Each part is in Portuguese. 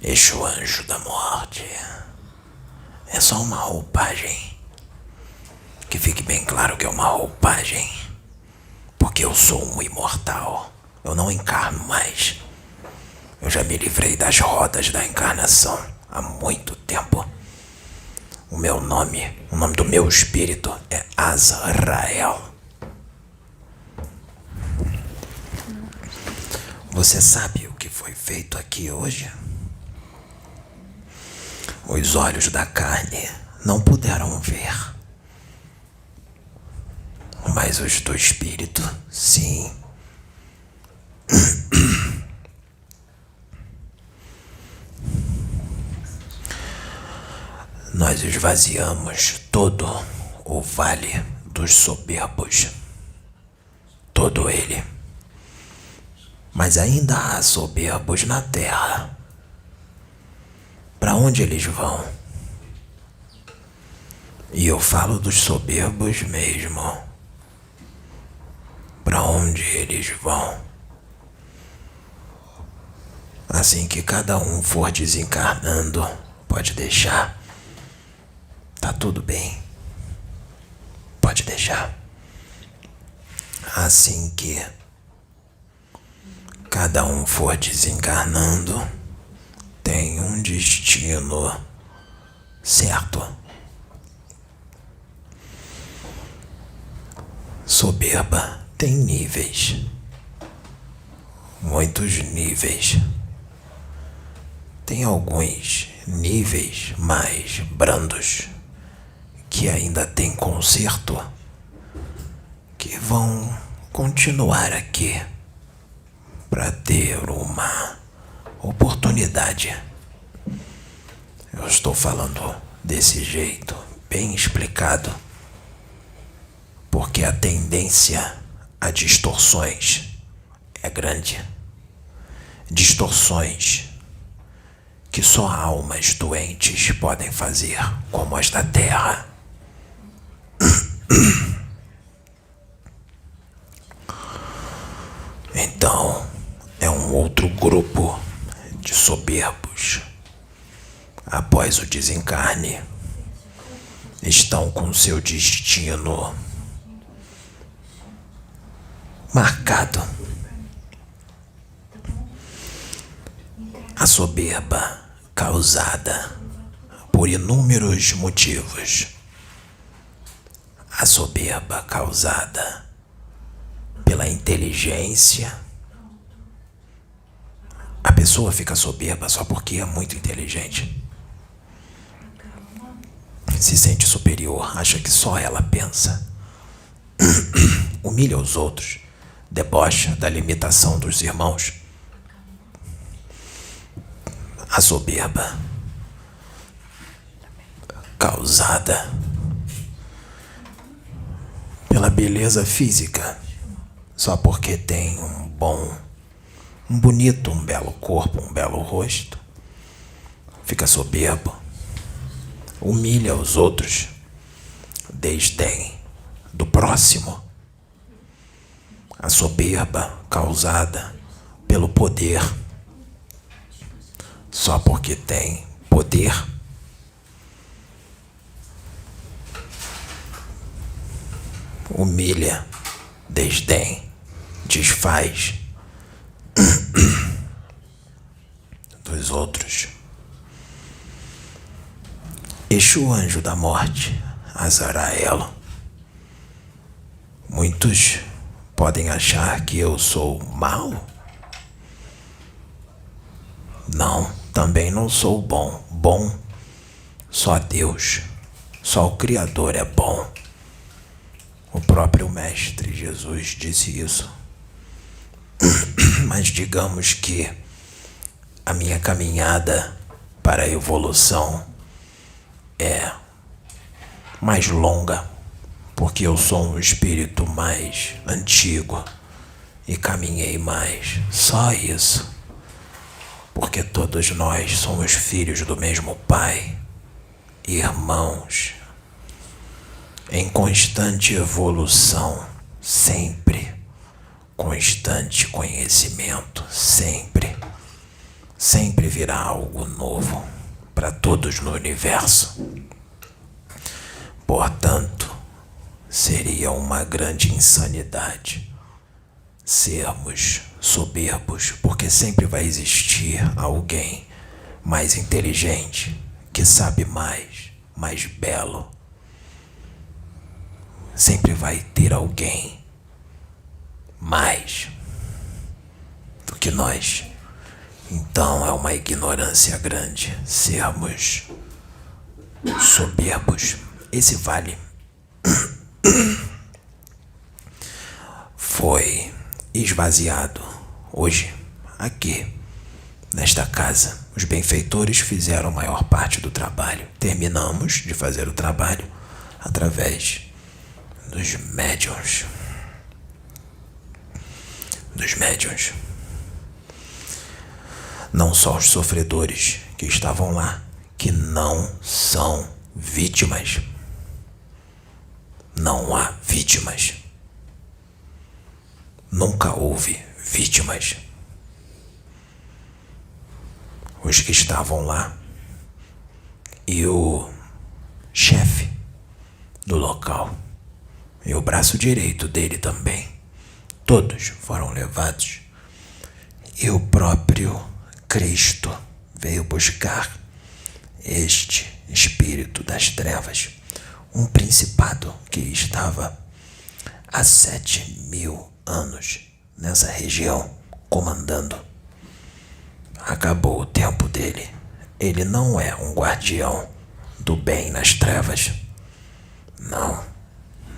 Exu, anjo da morte, é só uma roupagem. Que fique bem claro que é uma roupagem, porque eu sou um imortal. Eu não encarno mais. Eu já me livrei das rodas da encarnação há muito tempo. O nome do meu espírito é Azrael. Você sabe o que foi feito aqui hoje? Os olhos da carne não puderam ver, mas os do espírito, sim. Nós esvaziamos todo o vale dos soberbos, todo ele. Mas ainda há soberbos na terra. Para onde eles vão? E eu falo dos soberbos mesmo. Para onde eles vão? Assim que cada um for desencarnando, pode deixar. Tá tudo bem. Pode deixar. Assim que cada um for desencarnando, tem um destino certo. Soberba tem níveis, muitos níveis. Tem alguns níveis mais brandos que ainda tem conserto, que vão continuar aqui para ter uma oportunidade. Eu estou falando desse jeito, bem explicado, porque a tendência a distorções é grande. Distorções que só almas doentes podem fazer, como as da Terra. Então, é um outro grupo de soberbos. Após o desencarne, estão com seu destino marcado. A soberba causada por inúmeros motivos. A soberba causada pela inteligência. A pessoa fica soberba só porque é muito inteligente. Se sente superior, acha que só ela pensa. Humilha os outros, debocha da limitação dos irmãos. A soberba causada pela beleza física, só porque tem um bonito, um belo corpo, um belo rosto, fica soberbo, humilha os outros, desdém do próximo. A soberba causada pelo poder, só porque tem poder, humilha, desdém, desfaz dos outros. Exu, anjo da morte, Azrael. Muitos podem achar que eu sou mau. Não, também não sou bom. Bom, só Deus, só o Criador é bom. O próprio Mestre Jesus disse isso. Mas digamos que a minha caminhada para a evolução é mais longa, porque eu sou um espírito mais antigo e caminhei mais. Só isso. Porque todos nós somos filhos do mesmo Pai, irmãos, em constante evolução, sempre, constante conhecimento, sempre virá algo novo para todos no universo. Portanto, seria uma grande insanidade sermos soberbos, porque sempre vai existir alguém mais inteligente, que sabe mais belo. Sempre vai ter alguém mais do que nós. Então é uma ignorância grande sermos soberbos. Esse vale foi esvaziado hoje, aqui, nesta casa. Os benfeitores fizeram a maior parte do trabalho. Terminamos de fazer o trabalho através dos médiuns. Não só os sofredores que estavam lá, que não são vítimas. Não há vítimas. Nunca houve vítimas. Os que estavam lá e o chefe do local e o braço direito dele também, todos foram levados. E o próprio Cristo veio buscar este espírito das trevas, um principado que estava há 7.000 anos nessa região comandando. Acabou o tempo dele. Ele não é um guardião do bem nas trevas. Não.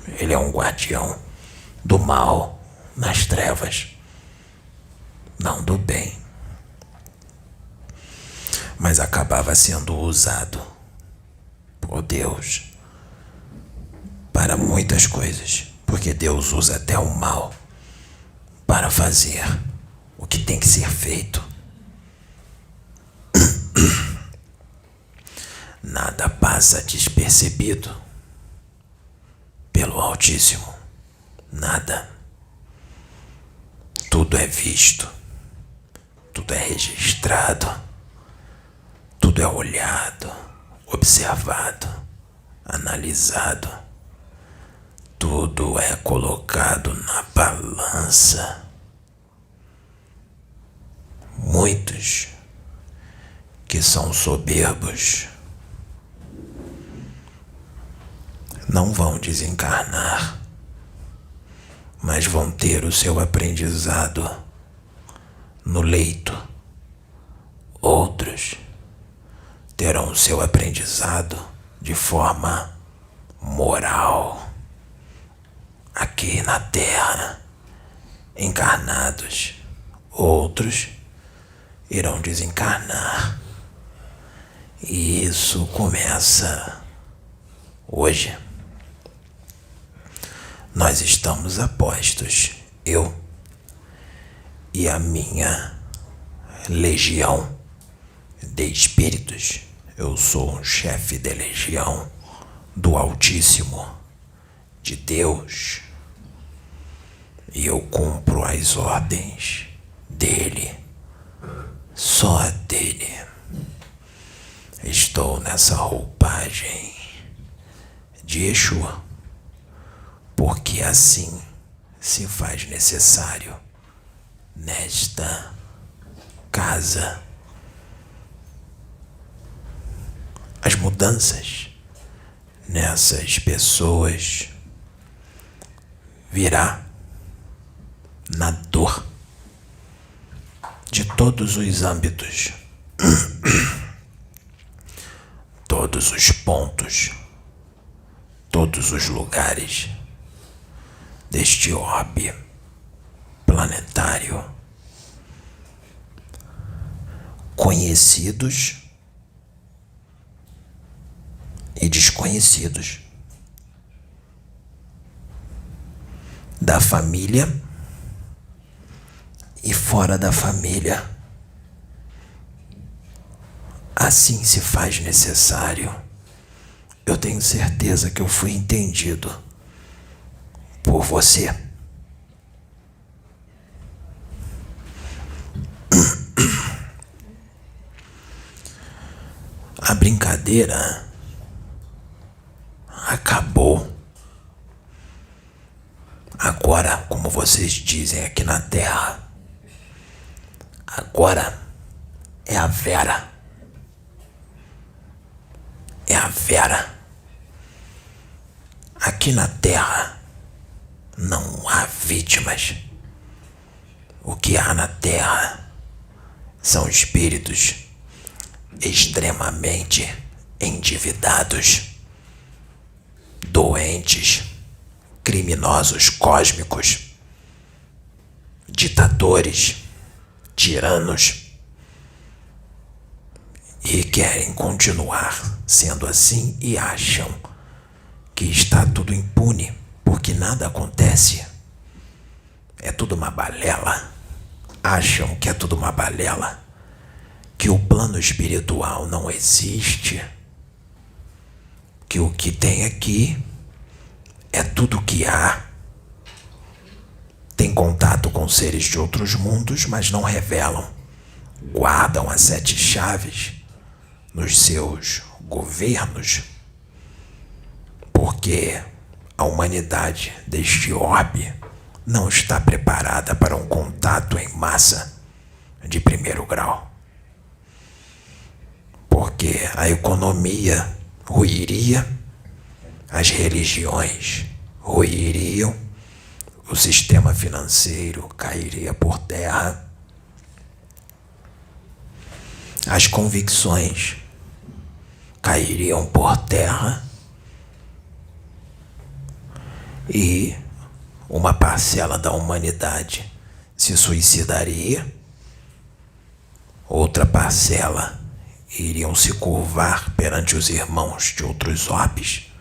Ele é um guardião do mal nas trevas. Não do bem. Mas acabava sendo usado por Deus para muitas coisas. Porque Deus usa até o mal para fazer o que tem que ser feito. Nada passa despercebido pelo Altíssimo. Nada. Tudo é visto. Tudo é registrado. Tudo é olhado, observado, analisado. Tudo é colocado na balança. Muitos que são soberbos não vão desencarnar, mas vão ter o seu aprendizado no leito. Outros terão o seu aprendizado de forma moral, aqui na Terra, encarnados. Outros irão desencarnar. E isso começa hoje. Nós estamos a postos, eu e a minha legião de espíritos. Eu sou um chefe de legião do Altíssimo, de Deus, e eu cumpro as ordens dele, só dele. Estou nessa roupagem de Exu, porque assim se faz necessário nesta casa. As mudanças nessas pessoas virá na dor de todos os âmbitos, todos os pontos, todos os lugares deste orbe planetário, conhecidos e desconhecidos. da família e fora da família. Assim se faz necessário. Eu tenho certeza que eu fui entendido por você. A brincadeira acabou. Agora, como vocês dizem aqui na Terra, agora é a Vera. É a Vera. Aqui na Terra não há vítimas. O que há na Terra são espíritos extremamente endividados, doentes, criminosos cósmicos, ditadores, tiranos, e querem continuar sendo assim e acham que está tudo impune porque nada acontece. É tudo uma balela. Acham que é tudo uma balela, que o plano espiritual não existe, que o que tem aqui é tudo que há. Tem contato com seres de outros mundos, mas não revelam. Guardam as 7 chaves nos seus governos, porque a humanidade deste orbe não está preparada para um contato em massa de primeiro grau. Porque a economia ruiria, as religiões ruiriam, o sistema financeiro cairia por terra, as convicções cairiam por terra e uma parcela da humanidade se suicidaria, outra parcela iriam se curvar perante os irmãos de outros orbes,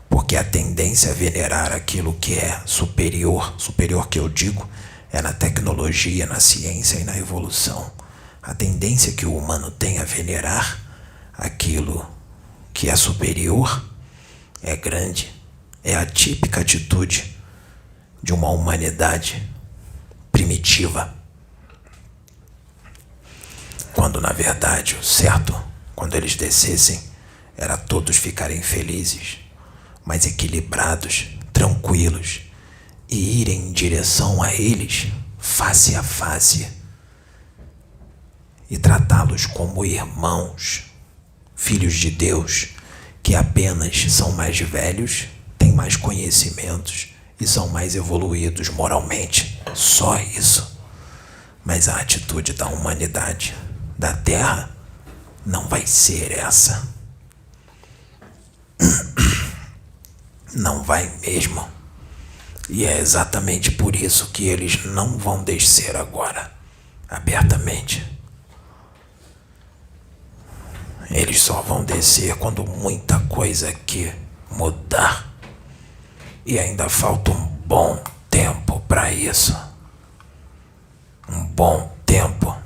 porque a tendência é venerar aquilo que é superior, superior que eu digo, é na tecnologia, na ciência e na evolução. A tendência que o humano tem a venerar aquilo que é superior é grande, é a típica atitude de uma humanidade primitiva. Quando na verdade o certo, quando eles descessem, era todos ficarem felizes, mas equilibrados, tranquilos, e irem em direção a eles, face a face, e tratá-los como irmãos, filhos de Deus, que apenas são mais velhos, têm mais conhecimentos e são mais evoluídos moralmente. Só isso. Mas a atitude da humanidade, da Terra, não vai ser essa. Não vai mesmo. E é exatamente por isso que eles não vão descer agora, abertamente. Eles só vão descer quando muita coisa aqui mudar. E ainda falta um bom tempo para isso. Um bom tempo.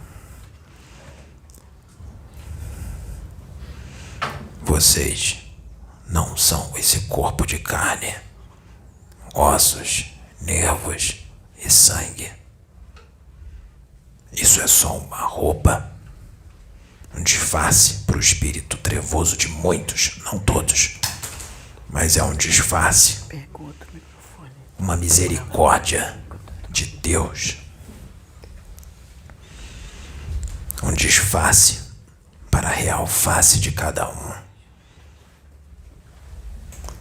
Vocês não são esse corpo de carne, ossos, nervos e sangue. Isso é só uma roupa, um disfarce para o espírito trevoso de muitos, não todos, mas é um disfarce, uma misericórdia de Deus, um disfarce para a real face de cada um.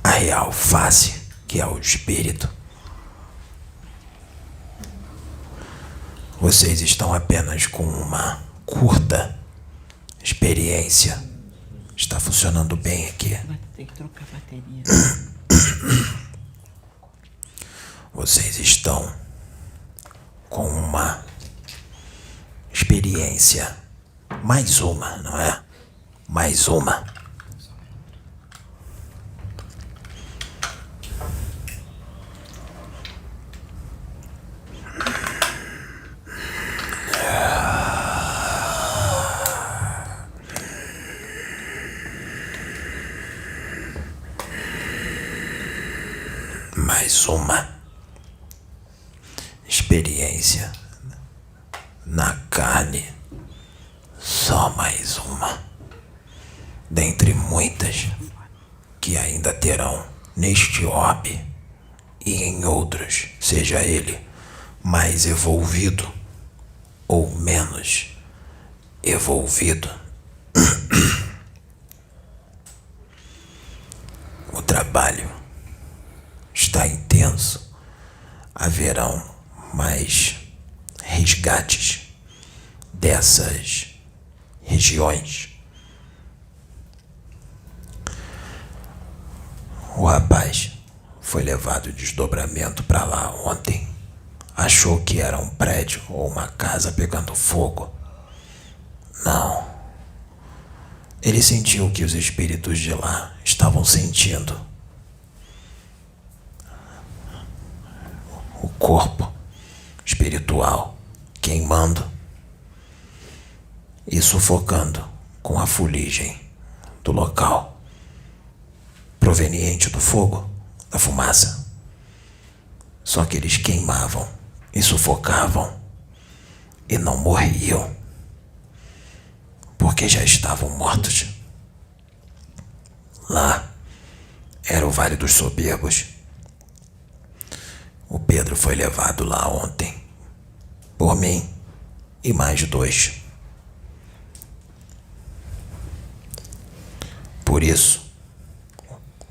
A real face, que é o espírito. Vocês estão apenas com uma curta experiência. Está funcionando bem aqui. Tem que trocar a bateria. Vocês estão com uma experiência. Mais uma, não é? Mais uma. mais uma experiência na carne, só mais uma, dentre muitas que ainda terão neste orbe e em outros, seja ele mais evolvido ou menos evolvido. O trabalho está intenso. Haverão mais resgates dessas regiões. O rapaz foi levado de desdobramento para lá ontem. Achou que era um prédio ou uma casa pegando fogo. Não. Ele sentiu que os espíritos de lá estavam sentindo. O corpo espiritual queimando e sufocando com a fuligem do local, proveniente do fogo, da fumaça. Só que eles queimavam e sufocavam e não morriam, porque já estavam mortos. Lá era o Vale dos Soberbos. O Pedro foi levado lá ontem, por mim e mais 2. Por isso,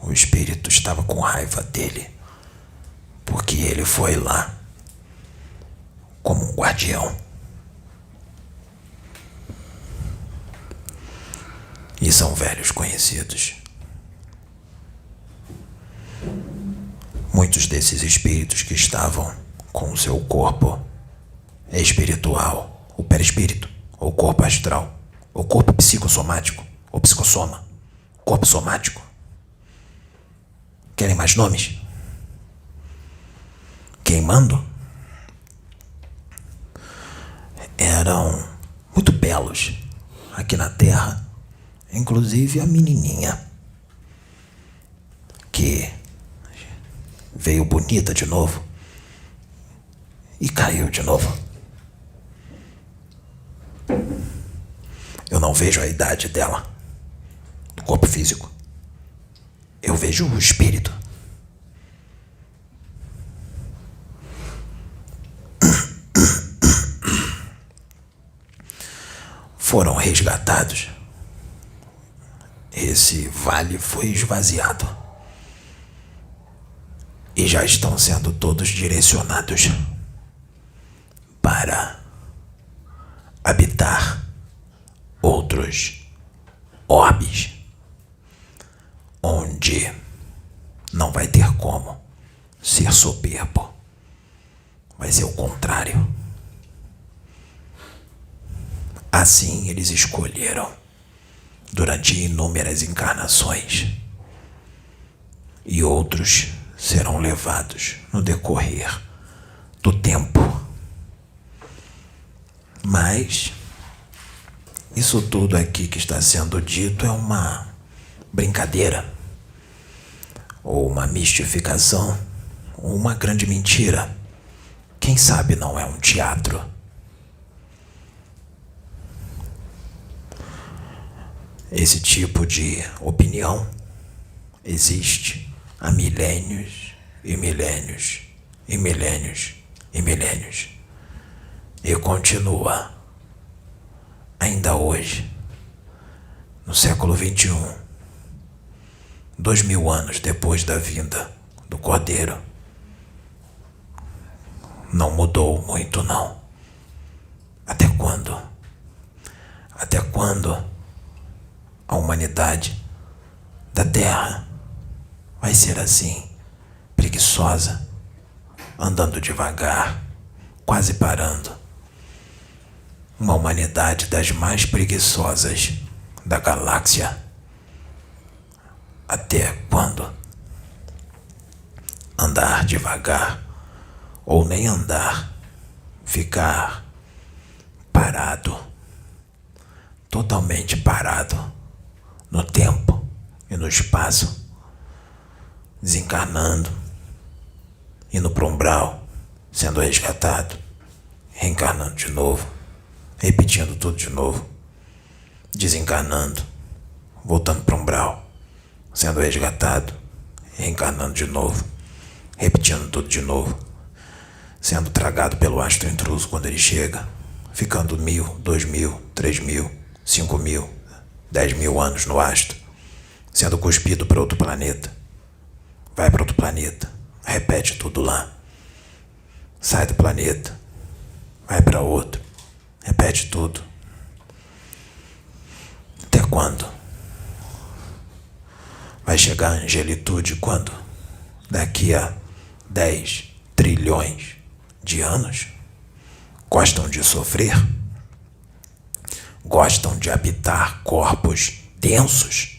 o espírito estava com raiva dele, porque ele foi lá como um guardião. E são velhos conhecidos. Muitos desses espíritos que estavam com o seu corpo espiritual, o perispírito, ou corpo astral, ou corpo psicossomático, ou psicossoma, corpo somático. Querem mais nomes? Queimando? Eram muito belos aqui na Terra, inclusive a menininha que veio bonita de novo e caiu de novo. Eu não vejo a idade dela, do corpo físico. Eu vejo o espírito. Foram resgatados. Esse vale foi esvaziado. E já estão sendo todos direcionados para habitar outros orbes, onde não vai ter como ser soberbo. Vai ser o contrário. Assim eles escolheram durante inúmeras encarnações, e outros serão levados no decorrer do tempo. Mas isso tudo aqui que está sendo dito é uma brincadeira, ou uma mistificação, ou uma grande mentira. Quem sabe não é um teatro. Esse tipo de opinião existe há milênios e milênios e milênios e milênios, e continua ainda hoje, no século XXI, 2000 anos depois da vinda do Cordeiro. Não mudou muito, não. Até quando? Até quando a humanidade da Terra vai ser assim, preguiçosa, andando devagar, quase parando? Uma humanidade das mais preguiçosas da galáxia. Até quando? Andar devagar, ou nem andar, ficar parado, totalmente parado, no tempo e no espaço, desencarnando indo para um umbral, sendo resgatado, reencarnando de novo, repetindo tudo de novo, desencarnando, voltando para um umbral, sendo resgatado, reencarnando de novo, repetindo tudo de novo, sendo tragado pelo astro intruso quando ele chega, ficando 1000, 2000, 3000, 5000, 10.000 anos no astro, sendo cuspido para outro planeta, vai para outro planeta, repete tudo lá, sai do planeta, vai para outro, repete tudo. Até quando? Vai chegar a angelitude quando? Daqui a 10 trilhões de anos? Gostam de sofrer? Gostam de habitar corpos densos?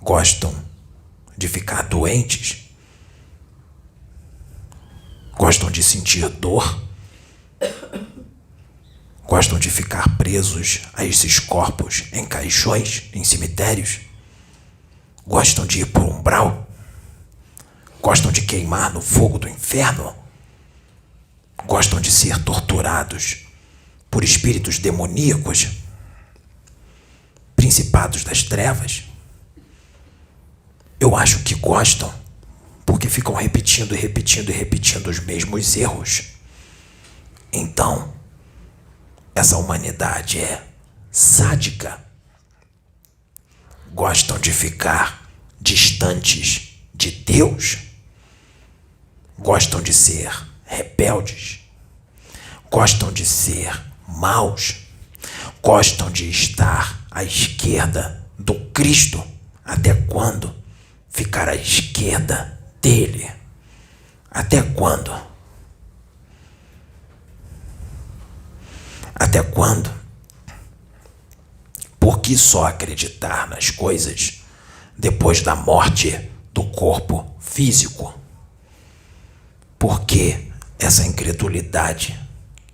Gostam de ficar doentes? Gostam de sentir dor? Gostam de ficar presos a esses corpos em caixões, em cemitérios? Gostam de ir por um umbral? Gostam de queimar no fogo do inferno? Gostam de ser torturados por espíritos demoníacos? Principados das trevas? Eu acho que gostam, porque ficam repetindo e repetindo e repetindo os mesmos erros. Então, essa humanidade é sádica. Gostam de ficar distantes de Deus. Gostam de ser rebeldes. Gostam de ser maus. Gostam de estar à esquerda do Cristo. Até quando ficar à esquerda dele? Até quando? Até quando? Por que só acreditar nas coisas depois da morte do corpo físico? Por que essa incredulidade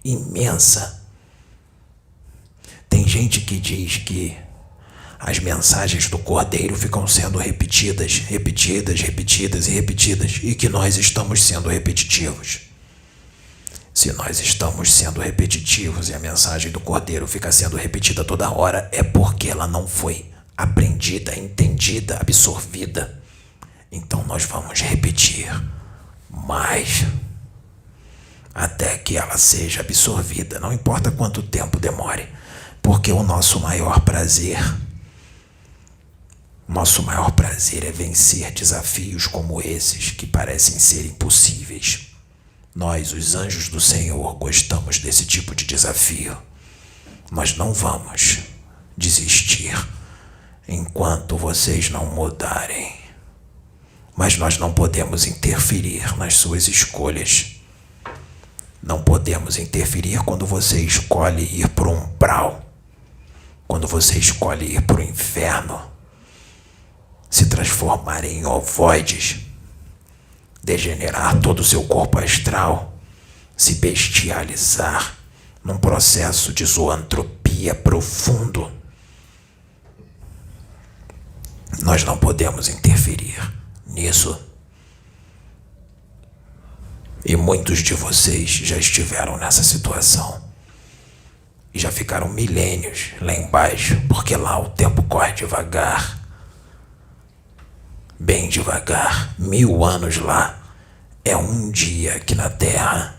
imensa? Tem gente que diz que as mensagens do Cordeiro ficam sendo repetidas, repetidas, repetidas e repetidas, e que nós estamos sendo repetitivos. Se nós estamos sendo repetitivos e a mensagem do Cordeiro fica sendo repetida toda hora, é porque ela não foi aprendida, entendida, absorvida. Então nós vamos repetir mais até que ela seja absorvida, não importa quanto tempo demore, porque o nosso maior prazer é vencer desafios como esses que parecem ser impossíveis. Nós, os anjos do Senhor, gostamos desse tipo de desafio. Nós não vamos desistir enquanto vocês não mudarem. Mas nós não podemos interferir nas suas escolhas. Não podemos interferir quando você escolhe ir para um umbral, quando você escolhe ir para o inferno, se transformar em ovoides, degenerar todo o seu corpo astral, se bestializar num processo de zoantropia profundo. Nós não podemos interferir nisso. E muitos de vocês já estiveram nessa situação. E já ficaram milênios lá embaixo, porque lá o tempo corre devagar. Bem devagar. 1000 anos lá é um dia aqui na Terra.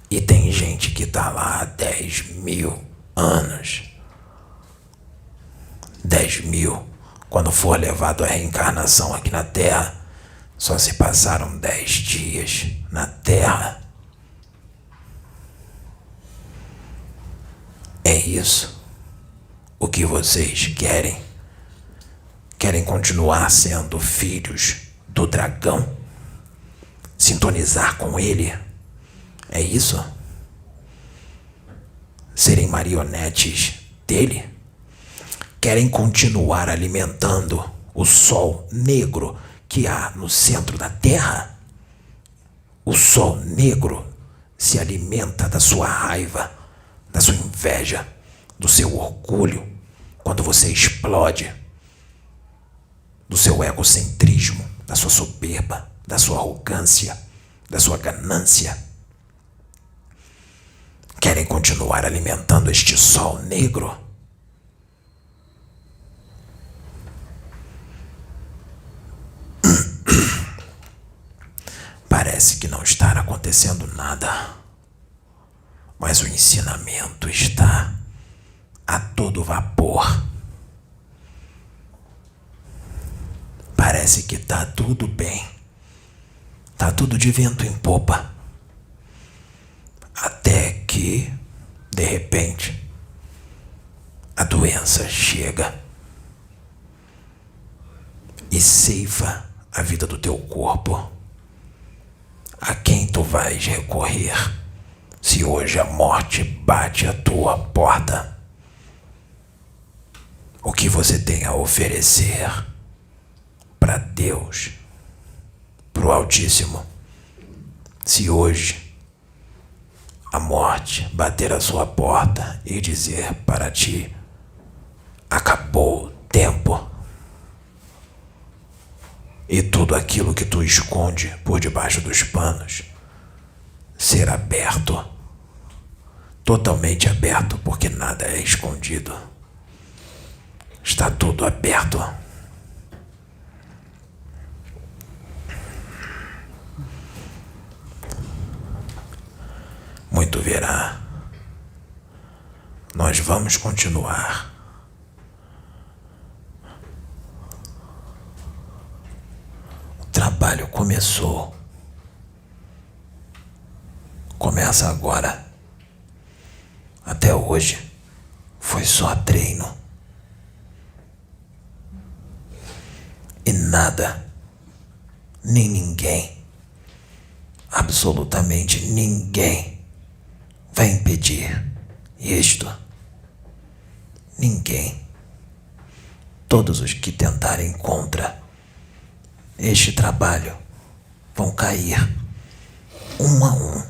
E tem gente que tá lá há 10.000 anos. 10.000. Quando for levado à reencarnação aqui na Terra, só se passaram 10 dias na Terra. É isso o que vocês querem? Querem continuar sendo filhos do dragão? Sintonizar com ele? É isso? Serem marionetes dele? Querem continuar alimentando o sol negro que há no centro da Terra? O sol negro se alimenta da sua raiva, da sua inveja, do seu orgulho, quando você explode, do seu egocentrismo, da sua soberba, da sua arrogância, da sua ganância. Querem continuar alimentando este sol negro? Parece que não está acontecendo nada, mas o ensinamento está a todo vapor. Parece que tá tudo bem, tá tudo de vento em popa, até que, de repente, a doença chega e ceifa a vida do teu corpo. A quem tu vais recorrer se hoje a morte bate à tua porta? O que você tem a oferecer para Deus, para o Altíssimo, se hoje a morte bater à sua porta e dizer para ti: acabou o tempo? E tudo aquilo que tu esconde por debaixo dos panos ser aberto, totalmente aberto, porque nada é escondido. Está tudo aberto. Muito verá. Nós vamos continuar. O trabalho começou. Começa agora. Até hoje foi só treino. E nada, nem ninguém, absolutamente ninguém, vai impedir isto. Ninguém. Todos os que tentarem contra este trabalho vão cair, um a um.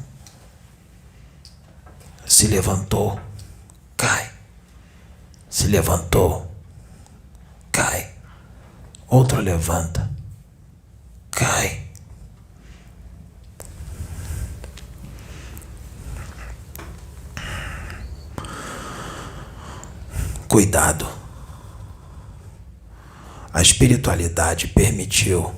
Se levantou, cai. Se levantou, cai. Outro levanta, cai. Cuidado. A espiritualidade permitiu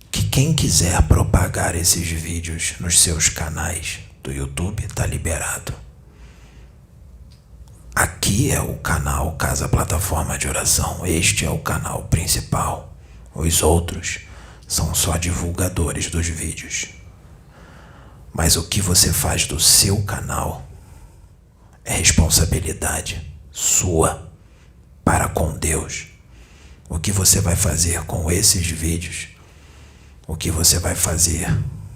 que quem quiser propagar esses vídeos nos seus canais do YouTube está liberado. Aqui é o canal Casa Plataforma de Oração. Este é o canal principal. Os outros são só divulgadores dos vídeos. Mas o que você faz do seu canal é responsabilidade sua para com Deus. O que você vai fazer com esses vídeos, o que você vai fazer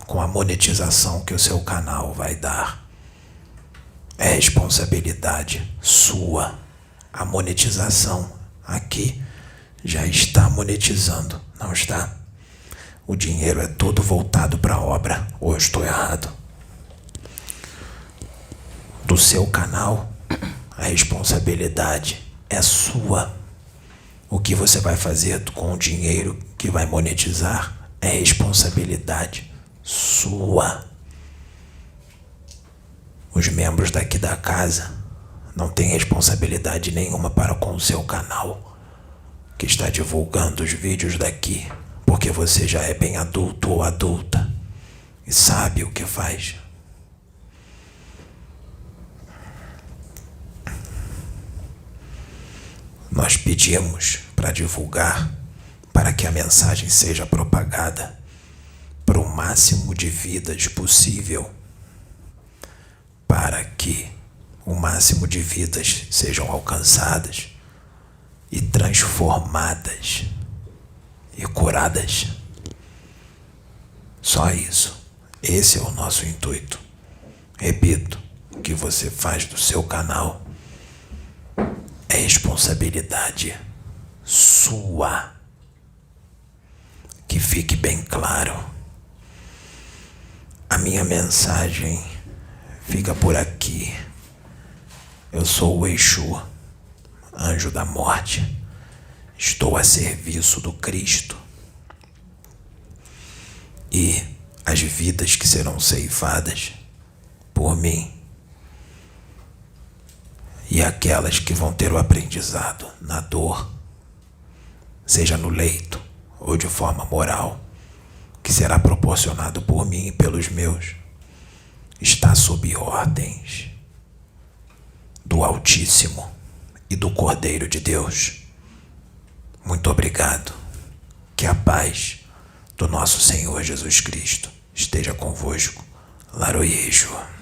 com a monetização que o seu canal vai dar, é responsabilidade sua. A monetização aqui já está monetizando, não está? O dinheiro é todo voltado para a obra, ou eu estou errado? Do seu canal, a responsabilidade é sua. O que você vai fazer com o dinheiro que vai monetizar é responsabilidade sua. Os membros daqui da casa não têm responsabilidade nenhuma para com o seu canal, que está divulgando os vídeos daqui, porque você já é bem adulto ou adulta e sabe o que faz. Nós pedimos para divulgar, para que a mensagem seja propagada para o máximo de vidas possível, para que o máximo de vidas sejam alcançadas e transformadas e curadas. Só isso. Esse é o nosso intuito. Repito, o que você faz do seu canal é responsabilidade sua. Que fique bem claro. A minha mensagem fica por aqui. Eu sou o Exu, anjo da morte. Estou a serviço do Cristo. e as vidas que serão ceifadas por mim e aquelas que vão ter o aprendizado na dor, seja no leito ou de forma moral, que será proporcionado por mim e pelos meus, está sob ordens do Altíssimo e do Cordeiro de Deus. Muito obrigado. Que a paz do nosso Senhor Jesus Cristo esteja convosco. Laroyejua.